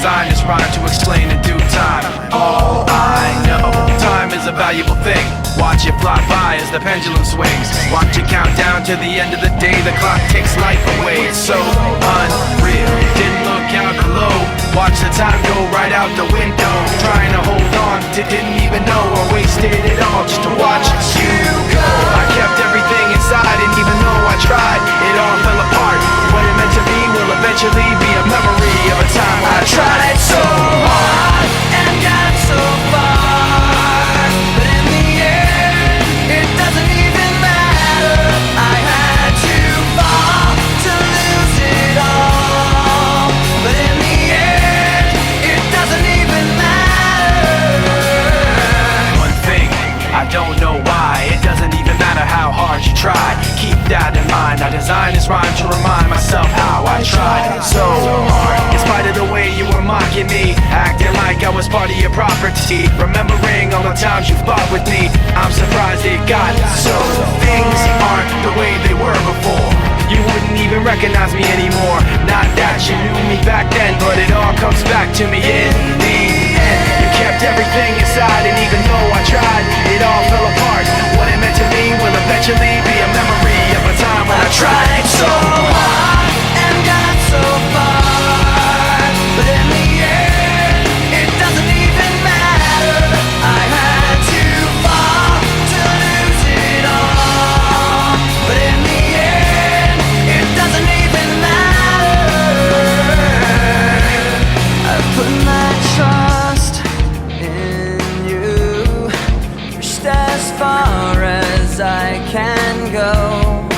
designed this rhyme to explain in due time. All I know, time is a valuable thing. Watch it fly by as the pendulum swings. Watch it count down to the end of the day. The clock takes life away. It's so unreal. Didn't look out below. Watch the time go right out the window. Trying to hold on to didn't even know or wasted it all just to watch you go. I kept everything inside, and even though I tried, it all fell apart. What it meant to be will eventually be a memory of a time when I tried so hard and got so far, but in the end, it doesn't even matter. I had to fall to lose it all, but in the end, it doesn't even matter. One thing, I don't know why, it doesn't even matter how hard you try. Keep that in mind, I designed this rhyme to remind myself how I tried so hard. In spite of the way you were mocking me, acting like I was part of your property, remembering all the times you fought with me, I'm surprised it got so. Things aren't the way they were before. You wouldn't even recognize me anymore. Not that you knew me back then, but it all comes back to me in the end. You kept everything inside, and even though I tried, it all fell apart. What it meant to me will eventually be a memory of a time when I tried so hard and got so far, but in the end, it doesn't even matter. I had to fall to lose it all, but in the end, it doesn't even matter. I put my trust in you, pushed as far as I can go.